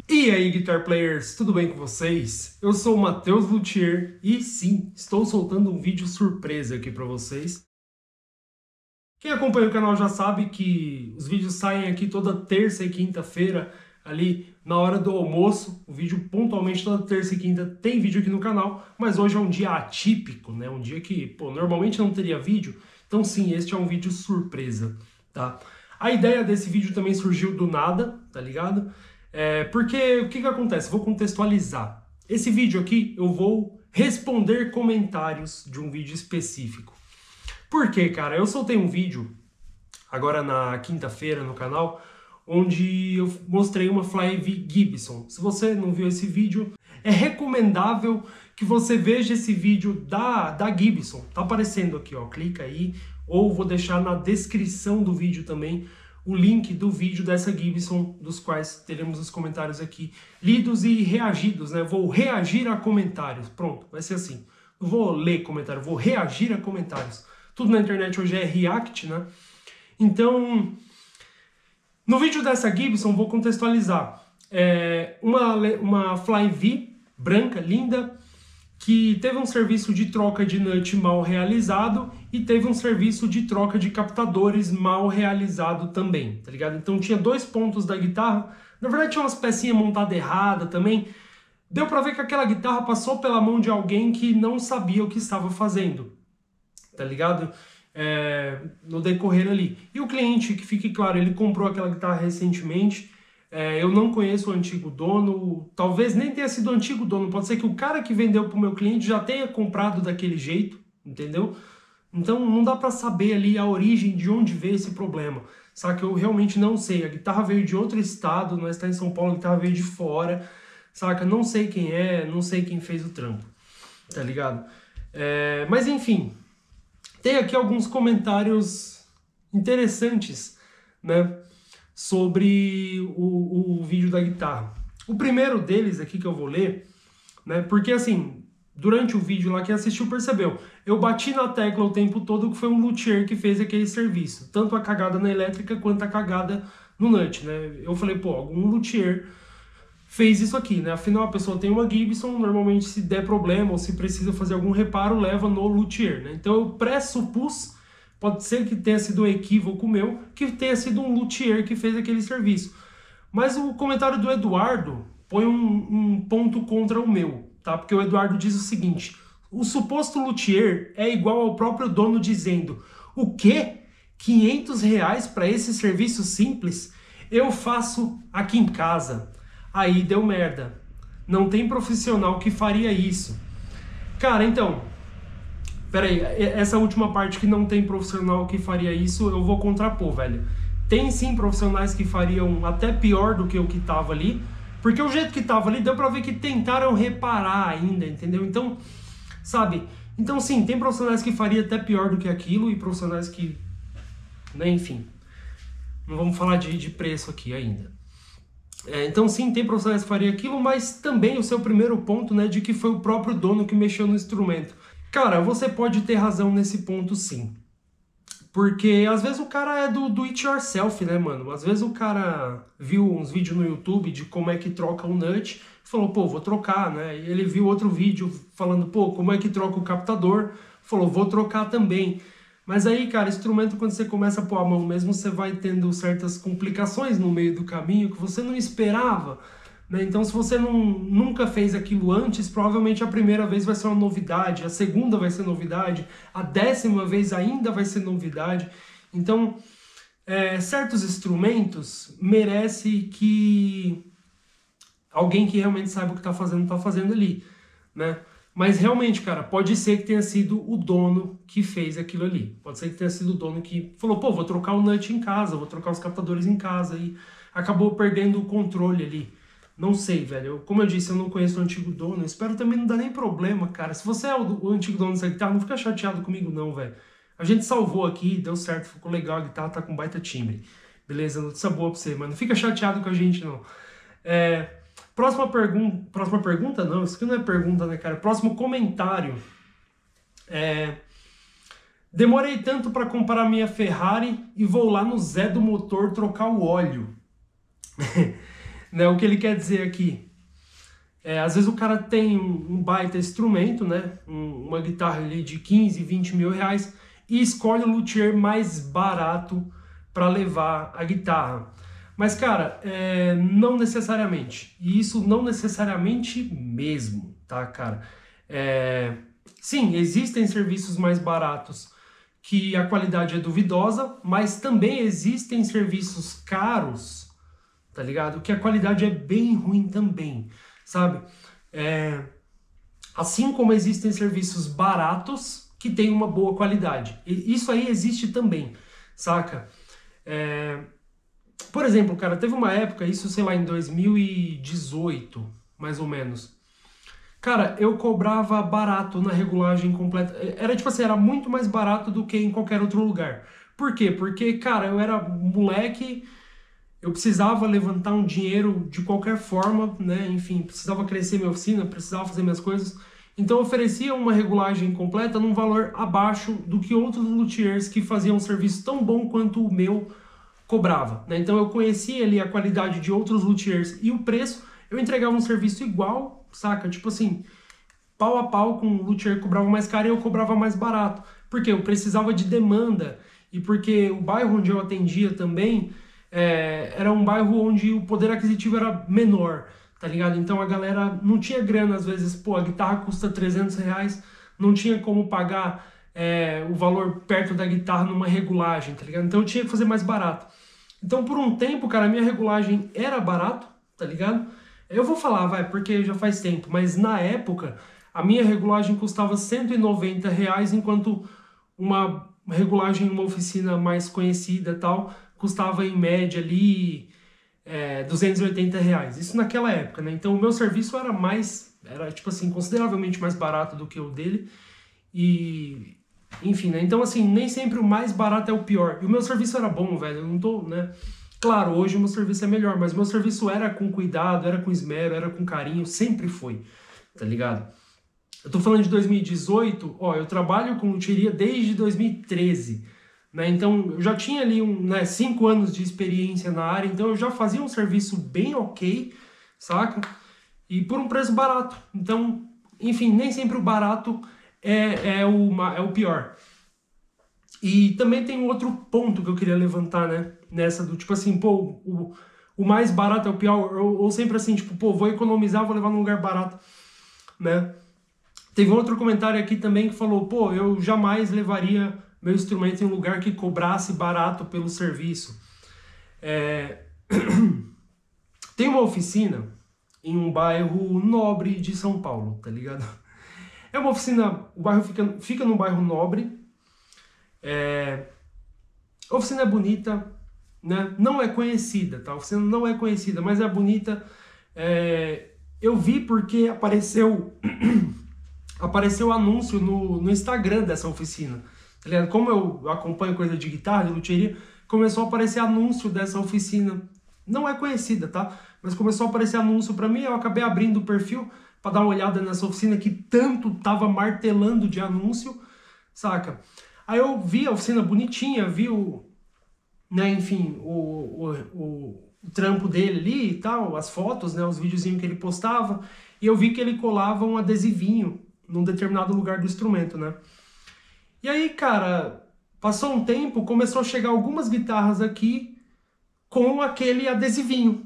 E aí, Guitar Players, tudo bem com vocês? Eu sou o Matheus Luthier e sim, estou soltando um vídeo surpresa aqui para vocês. Quem acompanha o canal já sabe que os vídeos saem aqui toda terça e quinta-feira, ali na hora do almoço. O vídeo pontualmente toda terça e quinta tem vídeo aqui no canal, mas hoje é um dia atípico, né? Um dia que, normalmente não teria vídeo. Então sim, este é um vídeo surpresa, tá? A ideia desse vídeo também surgiu do nada, tá ligado? Porque o que acontece? Vou contextualizar. Esse vídeo aqui eu vou responder comentários de um vídeo específico. Por quê, cara? Eu soltei um vídeo agora na quinta-feira no canal, onde eu mostrei uma Fly V Gibson. Se você não viu esse vídeo, é recomendável que você veja esse vídeo da Gibson. Tá aparecendo aqui, ó, clica aí, ou vou deixar na descrição do vídeo também o link do vídeo dessa Gibson, dos quais teremos os comentários aqui lidos e reagidos, né? Vou reagir a comentários. Pronto, vai ser assim. Não vou ler comentário, vou reagir a comentários. Tudo na internet hoje é react, né? Então, no vídeo dessa Gibson, vou contextualizar. Uma Fly V branca, linda, que teve um serviço de troca de nut mal realizado e teve um serviço de troca de captadores mal realizado também, tá ligado? Então tinha dois pontos da guitarra, na verdade tinha umas pecinhas montadas errada também. Deu pra ver que aquela guitarra passou pela mão de alguém que não sabia o que estava fazendo, tá ligado? No decorrer ali. E o cliente, que fique claro, ele comprou aquela guitarra recentemente. Eu não conheço o antigo dono, talvez nem tenha sido o antigo dono, pode ser que o cara que vendeu para o meu cliente já tenha comprado daquele jeito, entendeu? Então não dá para saber ali a origem de onde veio esse problema, sabe? Eu realmente não sei. A guitarra veio de outro estado, nós está em São Paulo, a guitarra veio de fora, saca? Não sei quem é, não sei quem fez o trampo, tá ligado? Mas enfim, tem aqui alguns comentários interessantes, né? Sobre o vídeo da guitarra. O primeiro deles aqui que eu vou ler, né? Porque assim, durante o vídeo lá, quem assistiu percebeu. Eu bati na tecla o tempo todo que foi um luthier que fez aquele serviço. Tanto a cagada na elétrica quanto a cagada no nut, né? Eu falei, pô, algum luthier fez isso aqui, né? Afinal, a pessoa tem uma Gibson, normalmente se der problema ou se precisa fazer algum reparo, leva no luthier, né? Então eu pressupus, pode ser que tenha sido um equívoco meu, que tenha sido um luthier que fez aquele serviço. Mas o comentário do Eduardo põe um ponto contra o meu, tá? Porque o Eduardo diz o seguinte: o suposto luthier é igual ao próprio dono dizendo: o quê? R$ 500 para esse serviço simples? Eu faço aqui em casa. Aí deu merda. Não tem profissional que faria isso. Cara, então, peraí, essa última parte que não tem profissional que faria isso, eu vou contrapor, velho. Tem sim profissionais que fariam até pior do que o que tava ali, porque o jeito que tava ali deu pra ver que tentaram reparar ainda, entendeu? Então, sabe? Então sim, tem profissionais que faria até pior do que aquilo e profissionais que, né, enfim. Não vamos falar de preço aqui ainda. Então sim, tem profissionais que fariam aquilo, mas também o seu primeiro ponto, né, de que foi o próprio dono que mexeu no instrumento. Cara, você pode ter razão nesse ponto sim. Porque às vezes o cara é do it yourself, né, mano? Às vezes o cara viu uns vídeos no YouTube de como é que troca um nut, falou, pô, vou trocar, né? E ele viu outro vídeo falando, pô, como é que troca o captador, falou, vou trocar também. Mas aí, cara, instrumento, quando você começa a pôr a mão mesmo, você vai tendo certas complicações no meio do caminho que você não esperava, né? Então, se você nunca fez aquilo antes, provavelmente a primeira vez vai ser uma novidade, a segunda vai ser novidade, a 10ª vez ainda vai ser novidade. Então, certos instrumentos merece que alguém que realmente saiba o que está fazendo ali, né? Mas realmente, cara, pode ser que tenha sido o dono que fez aquilo ali. Pode ser que tenha sido o dono que falou, pô, vou trocar o nut em casa, vou trocar os captadores em casa, e acabou perdendo o controle ali. Não sei, velho. Como eu disse, eu não conheço o antigo dono. Eu espero também não dar nem problema, cara. Se você é o antigo dono dessa guitarra, não fica chateado comigo não, velho. A gente salvou aqui, deu certo, ficou legal, a guitarra tá com baita timbre. Beleza? Notícia boa pra você, mas não fica chateado com a gente, não. Próxima pergunta não, isso aqui não é pergunta, né, cara? Próximo comentário. Demorei tanto para comprar minha Ferrari e vou lá no Zé do Motor trocar o óleo. Né? O que ele quer dizer aqui? Às vezes o cara tem um baita instrumento, né? Uma guitarra ali de 15, 20 mil reais e escolhe o luthier mais barato para levar a guitarra. Mas, cara, não necessariamente. E isso não necessariamente mesmo, tá, cara? Sim, existem serviços mais baratos que a qualidade é duvidosa, mas também existem serviços caros, tá ligado? Que a qualidade é bem ruim também, sabe? Assim como existem serviços baratos que têm uma boa qualidade. Isso aí existe também, saca? Por exemplo, cara, teve uma época, isso sei lá, em 2018, mais ou menos. Cara, eu cobrava barato na regulagem completa. Era tipo assim, era muito mais barato do que em qualquer outro lugar. Por quê? Porque, cara, eu era moleque, eu precisava levantar um dinheiro de qualquer forma, né? Enfim, precisava crescer minha oficina, precisava fazer minhas coisas. Então eu oferecia uma regulagem completa num valor abaixo do que outros luthiers que faziam um serviço tão bom quanto o meu cobrava, né? Então eu conhecia ali a qualidade de outros luthiers e o preço, eu entregava um serviço igual, saca? Tipo assim, pau a pau com o luthier que cobrava mais caro e eu cobrava mais barato. Porque eu precisava de demanda e porque o bairro onde eu atendia também era um bairro onde o poder aquisitivo era menor, tá ligado? Então a galera não tinha grana, às vezes, pô, a guitarra custa 300 reais, não tinha como pagar o valor perto da guitarra numa regulagem, tá ligado? Então eu tinha que fazer mais barato. Então por um tempo, cara, a minha regulagem era barato, tá ligado? Eu vou falar, vai, porque já faz tempo, mas na época a minha regulagem custava 190 reais, enquanto uma regulagem em uma oficina mais conhecida e tal, custava em média ali 280 reais. Isso naquela época, né? Então o meu serviço era tipo assim, consideravelmente mais barato do que o dele. E, enfim, né? Então assim, nem sempre o mais barato é o pior. E o meu serviço era bom, velho, eu não tô, né? Claro, hoje o meu serviço é melhor, mas o meu serviço era com cuidado, era com esmero, era com carinho, sempre foi, tá ligado? Eu tô falando de 2018, ó, eu trabalho com luthieria desde 2013, né? Então eu já tinha ali 5 anos de experiência na área, então eu já fazia um serviço bem ok, saca? E por um preço barato. Então, enfim, nem sempre o barato é o pior. E também tem um outro ponto que eu queria levantar, né? Nessa do tipo assim, pô, o mais barato é o pior, ou sempre assim, tipo, pô, vou economizar, vou levar num lugar barato, né? Teve um outro comentário aqui também que falou, pô, eu jamais levaria meu instrumento em um lugar que cobrasse barato pelo serviço. Tem uma oficina em um bairro nobre de São Paulo, tá ligado? É uma oficina, o bairro fica num bairro nobre. A oficina é bonita, né? Não é conhecida, tá? A oficina não é conhecida, mas é bonita. Eu vi porque apareceu anúncio no Instagram dessa oficina, tá ligado? Como eu acompanho coisa de guitarra, de luthieria, começou a aparecer anúncio dessa oficina. Não é conhecida, tá? Mas começou a aparecer anúncio pra mim, eu acabei abrindo o perfil pra dar uma olhada nessa oficina que tanto tava martelando de anúncio, saca? Aí eu vi a oficina bonitinha, vi o trampo dele ali e tal, as fotos, né, os videozinhos que ele postava, e eu vi que ele colava um adesivinho num determinado lugar do instrumento, né? E aí, cara, passou um tempo, começou a chegar algumas guitarras aqui com aquele adesivinho.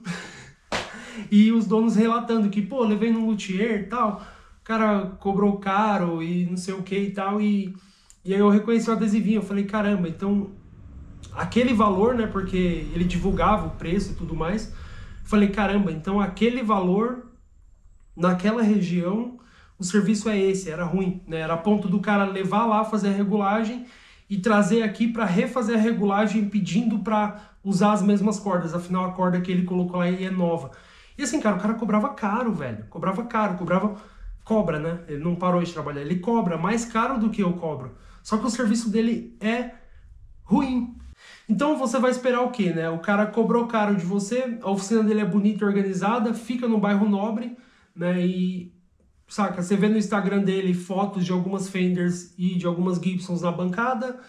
E os donos relatando que, pô, levei no luthier e tal, o cara cobrou caro e não sei o que e tal, e aí eu reconheci o adesivinho, eu falei, caramba, então aquele valor, né, porque ele divulgava o preço e tudo mais, eu falei, caramba, então aquele valor naquela região, o serviço é esse, era ruim, né, era a ponto do cara levar lá, fazer a regulagem e trazer aqui para refazer a regulagem pedindo para usar as mesmas cordas, afinal a corda que ele colocou lá é nova. E assim, cara, o cara cobrava caro, velho, cobra, né, ele não parou de trabalhar, ele cobra mais caro do que eu cobro, só que o serviço dele é ruim. Então você vai esperar o quê, né? O cara cobrou caro de você, a oficina dele é bonita e organizada, fica no bairro nobre, né? E, saca, você vê no Instagram dele fotos de algumas Fenders e de algumas Gibsons na bancada,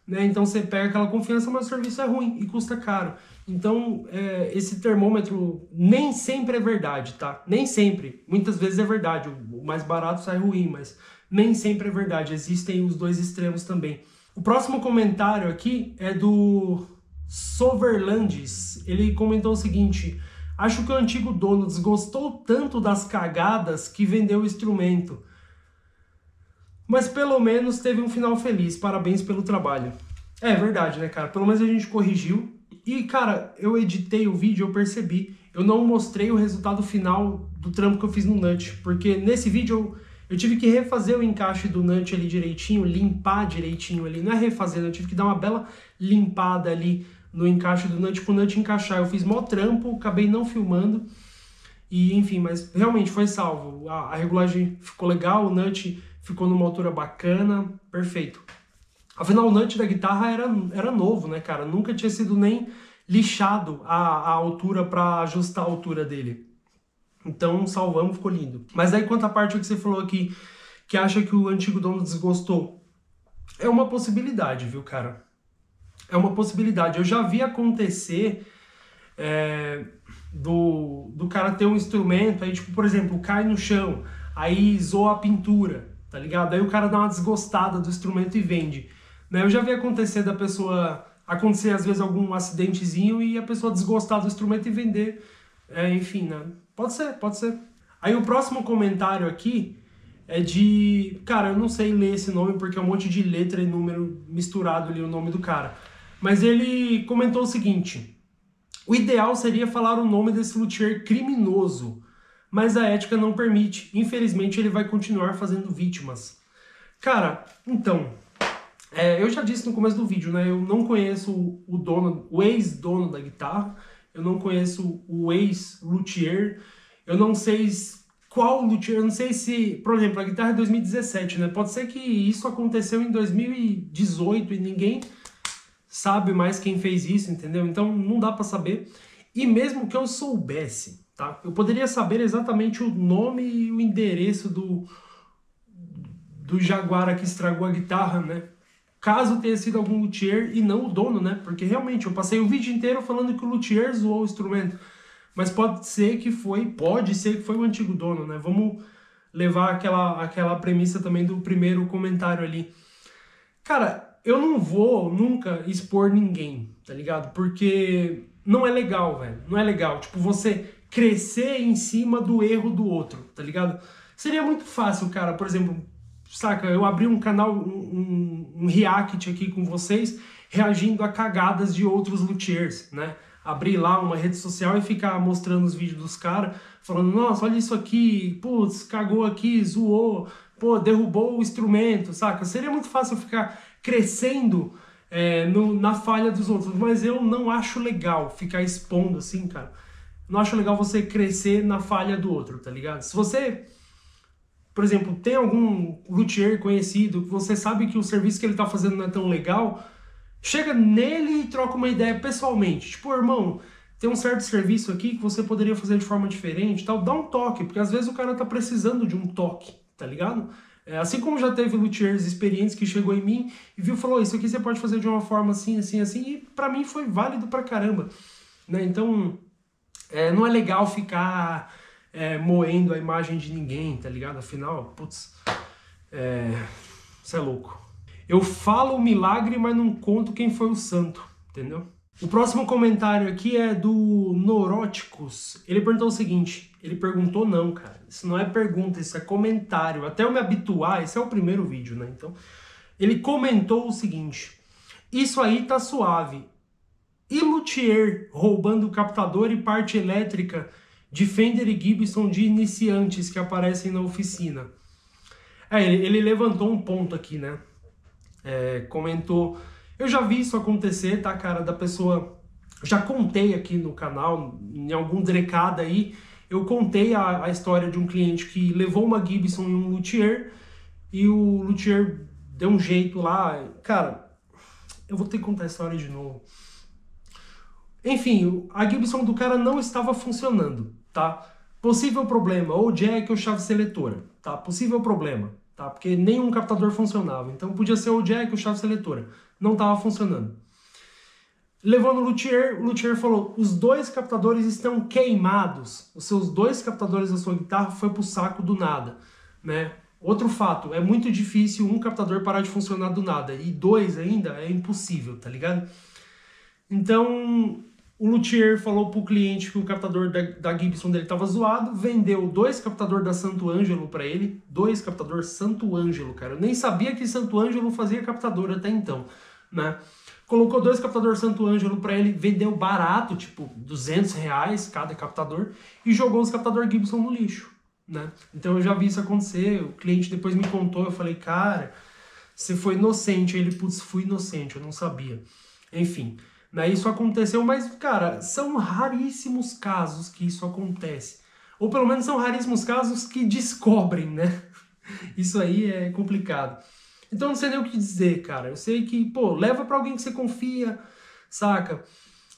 né? Então você pega aquela confiança, mas o serviço é ruim e custa caro. Então esse termômetro nem sempre é verdade, tá? Nem sempre. Muitas vezes é verdade. O mais barato sai ruim, mas nem sempre é verdade. Existem os dois extremos também. O próximo comentário aqui é do Soverlandes. Ele comentou o seguinte: acho que o antigo dono desgostou tanto das cagadas que vendeu o instrumento. Mas pelo menos teve um final feliz. Parabéns pelo trabalho. É verdade, né, cara? Pelo menos a gente corrigiu. E, cara, eu editei o vídeo, eu percebi. Eu não mostrei o resultado final do trampo que eu fiz no Nut. Porque nesse vídeo eu tive que refazer o encaixe do Nut ali direitinho, limpar direitinho ali. Não é refazer, eu tive que dar uma bela limpada ali no encaixe do Nut pro Nut encaixar. Eu fiz mó trampo, acabei não filmando. E, enfim, mas realmente foi salvo. A regulagem ficou legal, o Nut ficou numa altura bacana, perfeito. Afinal, o Nut da guitarra era novo, né, cara? Nunca tinha sido nem lixado a altura para ajustar a altura dele. Então, salvamos, ficou lindo. Mas aí, quanto à parte que você falou aqui, que acha que o antigo dono desgostou, é uma possibilidade, viu, cara? É uma possibilidade. Eu já vi acontecer do cara ter um instrumento, aí, tipo, por exemplo, cai no chão, aí zoa a pintura, tá ligado? Aí o cara dá uma desgostada do instrumento e vende. Né? Eu já vi acontecer acontecer às vezes algum acidentezinho e a pessoa desgostar do instrumento e vender. Enfim, né? Pode ser, pode ser. Aí o próximo comentário aqui é de... Cara, eu não sei ler esse nome porque é um monte de letra e número misturado ali, o nome do cara. Mas ele comentou o seguinte: o ideal seria falar o nome desse luthier criminoso, mas a ética não permite. Infelizmente ele vai continuar fazendo vítimas. Cara, então... eu já disse no começo do vídeo, né? Eu não conheço o ex-dono da guitarra, eu não conheço o ex-luthier, eu não sei qual luthier, eu não sei se, por exemplo, a guitarra é 2017, né? Pode ser que isso aconteceu em 2018 e ninguém sabe mais quem fez isso, entendeu? Então não dá pra saber. E mesmo que eu soubesse, tá? Eu poderia saber exatamente o nome e o endereço do Jaguara que estragou a guitarra, né? Caso tenha sido algum luthier e não o dono, né? Porque realmente eu passei o vídeo inteiro falando que o luthier zoou o instrumento. Mas pode ser que foi o antigo dono, né? Vamos levar aquela premissa também do primeiro comentário ali. Cara, eu não vou nunca expor ninguém, tá ligado? Porque não é legal, velho. Não é legal. Tipo, você crescer em cima do erro do outro, tá ligado? Seria muito fácil, cara, por exemplo... Saca, eu abri um canal, um react aqui com vocês, reagindo a cagadas de outros luthiers, né? Abrir lá uma rede social e ficar mostrando os vídeos dos caras, falando, nossa, olha isso aqui, putz, cagou aqui, zoou, pô, derrubou o instrumento, saca? Seria muito fácil ficar crescendo na falha dos outros, mas eu não acho legal ficar expondo assim, cara. Não acho legal você crescer na falha do outro, tá ligado? Se você... Por exemplo, tem algum luthier conhecido que você sabe que o serviço que ele tá fazendo não é tão legal, chega nele e troca uma ideia pessoalmente. Tipo, irmão, tem um certo serviço aqui que você poderia fazer de forma diferente, tal, dá um toque, porque às vezes o cara tá precisando de um toque, tá ligado? Assim como já teve luthiers experientes que chegou em mim e viu e falou, isso aqui você pode fazer de uma forma assim, assim, assim, e pra mim foi válido pra caramba, né? Então, não é legal ficar... moendo a imagem de ninguém, tá ligado? Afinal, putz, isso é louco. Eu falo o milagre, mas não conto quem foi o santo, entendeu? O próximo comentário aqui é do Noróticos. Ele perguntou o seguinte, ele perguntou não, cara, isso não é pergunta, isso é comentário. Até eu me habituar, esse é o primeiro vídeo, né? Então, ele comentou o seguinte, isso aí tá suave. E luthier roubando captador e parte elétrica de Fender e Gibson de iniciantes que aparecem na oficina. Ele levantou um ponto aqui, né? Comentou... Eu já vi isso acontecer, tá, cara? Da pessoa... Já contei aqui no canal, em algum drecada aí, eu contei a história de um cliente que levou uma Gibson em um luthier e o luthier deu um jeito lá. Cara, eu vou ter que contar a história de novo. Enfim, a Gibson do cara não estava funcionando, tá? Possível problema, ou jack ou chave seletora, tá? Possível problema. tá? Porque nenhum captador funcionava. Então podia ser o jack ou chave seletora. Não estava funcionando. Levou no luthier, o luthier falou, os 2 captadores estão queimados. Os seus 2 captadores da sua guitarra foi pro saco do nada, né? Outro fato, é muito difícil um captador parar de funcionar do nada. E 2 ainda é impossível, tá ligado? Então, o luthier falou pro cliente que o captador da Gibson dele estava zoado, vendeu 2 captadores da Santo Ângelo para ele, 2 captadores Santo Ângelo, cara. Eu nem sabia que Santo Ângelo fazia captador até então, né? Colocou 2 captadores Santo Ângelo para ele, vendeu barato, tipo R$ 200 cada captador, e jogou os captadores Gibson no lixo, né? Então eu já vi isso acontecer, o cliente depois me contou, eu falei, cara, você foi inocente. Ele, putz, fui inocente, eu não sabia. Enfim, né, isso aconteceu, mas, cara, são raríssimos casos que isso acontece. Ou pelo menos são raríssimos casos que descobrem, né? Isso aí é complicado. Então eu não sei nem o que dizer, cara. Eu sei que, pô, leva pra alguém que você confia, saca?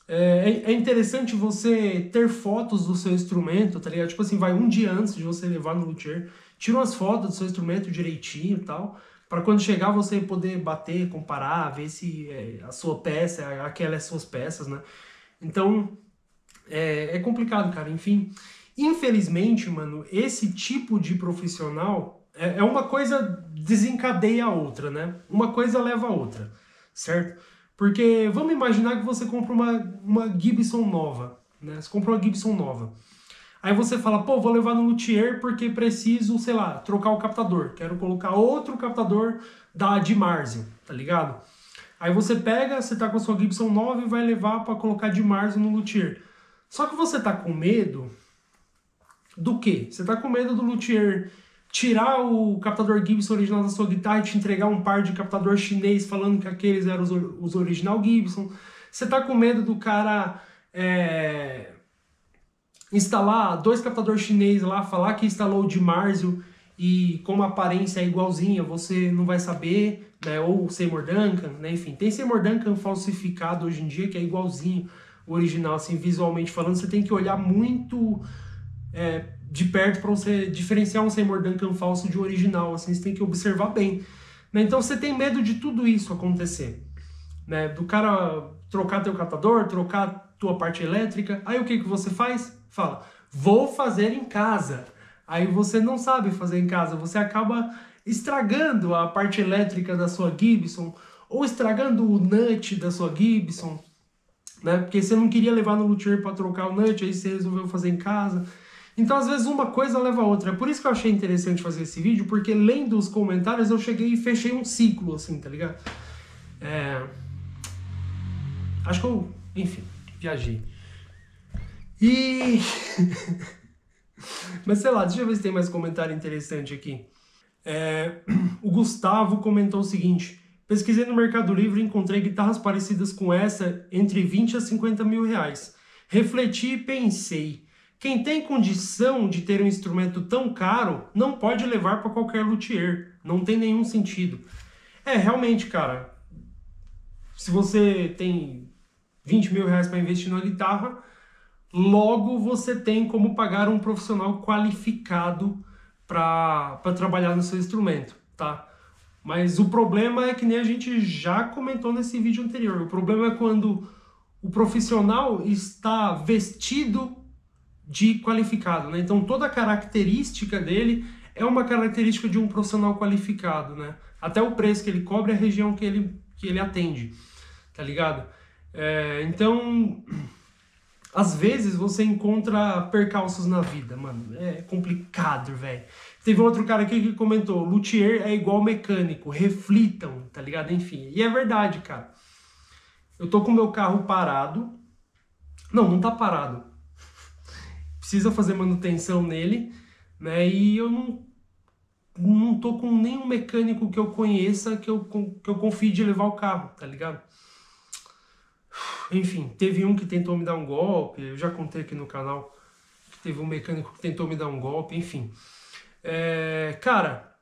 É interessante você ter fotos do seu instrumento, tá ligado? Tipo assim, vai um dia antes de você levar no luthier, tira umas fotos do seu instrumento direitinho e tal, para quando chegar você poder bater, comparar, ver se a sua peça, aquelas suas peças, né? Então, é complicado, cara. Enfim, infelizmente, mano, esse tipo de profissional uma coisa desencadeia a outra, né? Uma coisa leva a outra, certo? Porque vamos imaginar que você compra uma Gibson nova, né? Você comprou uma Gibson nova. Aí você fala, pô, vou levar no luthier porque preciso, sei lá, trocar o captador. Quero colocar outro captador de Marzio, tá ligado? Aí você pega, você tá com a sua Gibson nova e vai levar para colocar de Marzio no luthier. Só que você tá com medo do quê? Você tá com medo do luthier tirar o captador Gibson original da sua guitarra e te entregar um par de captador chinês falando que aqueles eram os original Gibson. Você tá com medo do cara instalar 2 captadores chinês lá, falar que instalou o de Marzio e como a aparência é igualzinha, você não vai saber, né? Ou o Seymour Duncan, né? Enfim, tem Seymour Duncan falsificado hoje em dia que é igualzinho o original, assim, visualmente falando. Você tem que olhar muito de perto para você diferenciar um Seymour Duncan falso de um original, assim, você tem que observar bem, né? Então você tem medo de tudo isso acontecer, né? Do cara trocar teu captador, trocar tua parte elétrica. Aí o que você faz? Fala, vou fazer em casa. Aí você não sabe fazer em casa, você acaba estragando a parte elétrica da sua Gibson ou estragando o nut da sua Gibson, né? Porque você não queria levar no luthier para trocar o nut, aí você resolveu fazer em casa. Então, às vezes, uma coisa leva a outra. É por isso que eu achei interessante fazer esse vídeo, porque lendo os comentários eu cheguei e fechei um ciclo, assim, tá ligado? Acho que eu, enfim, viajei. E... Mas sei lá, deixa eu ver se tem mais comentário interessante aqui. O Gustavo comentou o seguinte: pesquisei no Mercado Livre e encontrei guitarras parecidas com essa entre 20 a 50 mil reais. Refleti e pensei, quem tem condição de ter um instrumento tão caro não pode levar para qualquer luthier. Não tem nenhum sentido. Realmente, cara, se você tem 20 mil reais para investir numa guitarra, logo você tem como pagar um profissional qualificado para trabalhar no seu instrumento, tá? Mas o problema é que nem a gente já comentou nesse vídeo anterior. O problema é quando o profissional está vestido de qualificado, né? Então toda a característica dele é uma característica de um profissional qualificado, né? Até o preço que ele cobra é a região que ele atende, tá ligado? Então, às vezes você encontra percalços na vida, mano. É complicado, velho. Teve outro cara aqui que comentou, luthier é igual mecânico, reflitam, tá ligado? Enfim, e é verdade, cara. Eu tô com o meu carro parado. Não tá parado. Precisa fazer manutenção nele, né? E eu não tô com nenhum mecânico que eu conheça que eu confie de levar o carro, tá ligado? Enfim, teve um que tentou me dar um golpe, eu já contei aqui no canal que teve um mecânico que tentou me dar um golpe, enfim. Cara,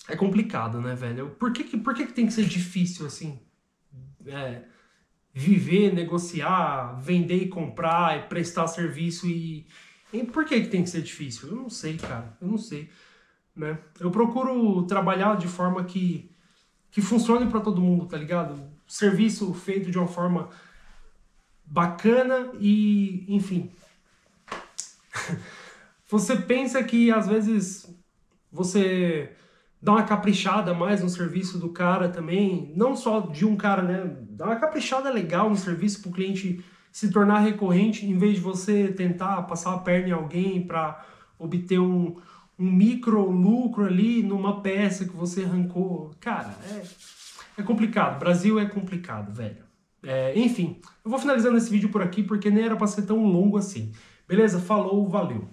é complicado, né, velho? Por que tem que ser difícil, assim? Viver, negociar, vender e comprar, e prestar serviço e por que tem que ser difícil? Eu não sei, cara, eu não sei. né? Eu procuro trabalhar de forma que funcione para todo mundo, tá ligado? Serviço feito de uma forma bacana e, enfim. Você pensa que às vezes você dá uma caprichada mais no serviço do cara também, não só de um cara, né? Dá uma caprichada legal no serviço para o cliente se tornar recorrente, em vez de você tentar passar a perna em alguém para obter um micro lucro ali numa peça que você arrancou. Cara, é complicado. Brasil é complicado, velho. Enfim, eu vou finalizando esse vídeo por aqui porque nem era para ser tão longo assim. Beleza? Falou, valeu!